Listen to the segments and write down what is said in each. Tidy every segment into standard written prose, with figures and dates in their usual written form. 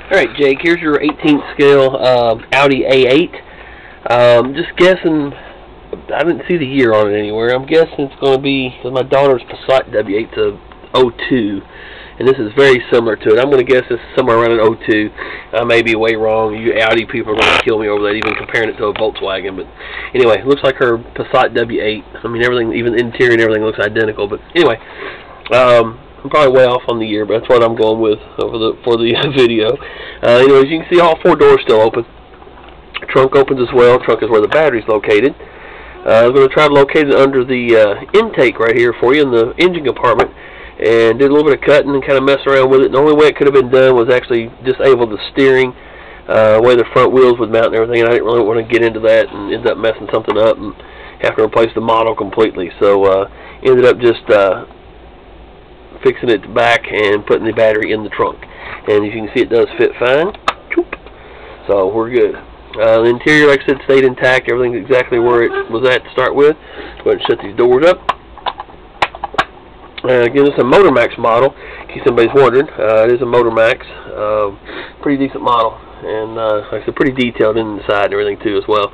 Alright, Jake, here's your 18th scale Audi A8. Just guessing, I didn't see the year on it anywhere. I'm guessing it's going to be my daughter's Passat W8 to 02, and this is very similar to it. I'm going to guess this is somewhere around an 02. I may be way wrong. You Audi people are going to kill me over that, even comparing it to a Volkswagen. But anyway, it looks like her Passat W8. I mean, everything, even the interior and everything looks identical. But anyway, I'm probably way off on the year, but that's what I'm going with for the video. Anyways, you can see all four doors still open. Trunk opens as well. Trunk is where the battery's located. I'm going to try to locate it under the intake right here for you in the engine compartment, and did a little bit of cutting and kind of mess around with it. The only way it could have been done was actually disable the steering, way the front wheels would mount and everything. And I didn't really want to get into that and end up messing something up and have to replace the model completely. So ended up just fixing it back and putting the battery in the trunk, and as you can see, it does fit fine. So we're good. The interior, like I said, stayed intact. Everything's exactly where it was at to start with. Go ahead and shut these doors up. Again, it's a MotorMax model, in case anybody's wondering. It is a MotorMax. Pretty decent model, and like I said, pretty detailed inside and everything too as well.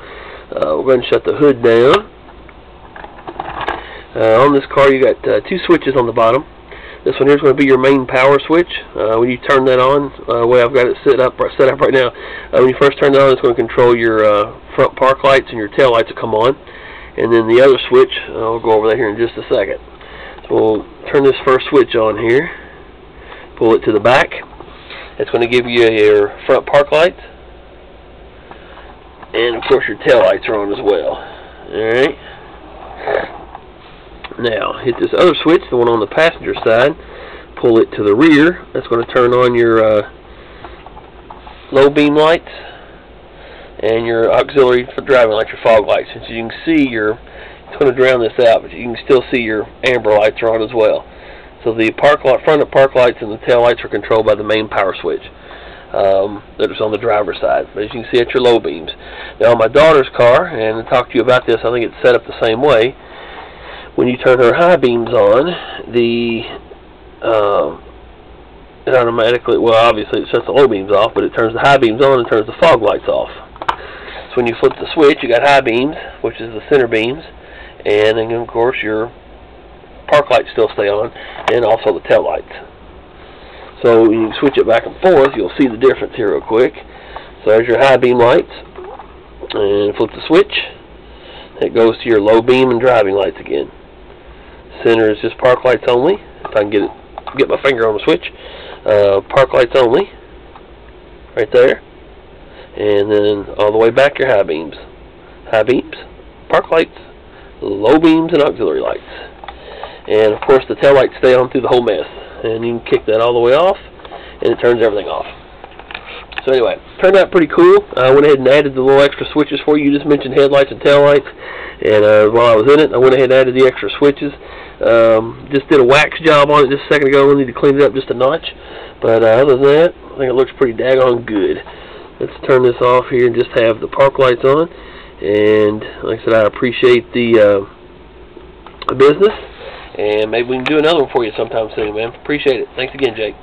We'll go ahead and shut the hood down. On this car, you got two switches on the bottom. This one here is going to be your main power switch. When you turn that on, the way I've got it set up right now, when you first turn it on, it's going to control your front park lights, and your tail lights will come on. And then the other switch, I'll go over that here in just a second. So we'll turn this first switch on here, pull it to the back. It's going to give you your front park lights, and of course your tail lights are on as well. Alright. Now, hit this other switch, the one on the passenger side, pull it to the rear. That's going to turn on your low beam lights and your auxiliary for driving lights, your fog lights. As you can see, it's going to drown this out, but you can still see your amber lights are on as well. So the front of park lights and the tail lights are controlled by the main power switch that is on the driver's side. But as you can see, it's your low beams. Now, on my daughter's car, and I talked to you about this, I think it's set up the same way. When you turn her high beams on, it automatically, well, obviously it sets the low beams off, but it turns the high beams on and turns the fog lights off. So when you flip the switch, you got high beams, which is the center beams, and then of course your park lights still stay on, and also the tail lights. So when you switch it back and forth, you'll see the difference here real quick. So there's your high beam lights, and flip the switch, it goes to your low beam and driving lights again. Center is just park lights only. If I can get my finger on the switch, park lights only, right there, and then all the way back your high beams, park lights, low beams, and auxiliary lights. And of course the tail lights stay on through the whole mess, and you can kick that all the way off, and it turns everything off. So anyway, turned out pretty cool. I went ahead and added the little extra switches for you. You just mentioned headlights and tail lights, and while I was in it, I went ahead and added the extra switches. Just did a wax job on it just a second ago. I need to clean it up just a notch, but other than that, I think it looks pretty daggone good. Let's turn this off here and just have the park lights on. And like I said, I appreciate the business, and maybe we can do another one for you sometime soon, man. Appreciate it. Thanks again, Jake.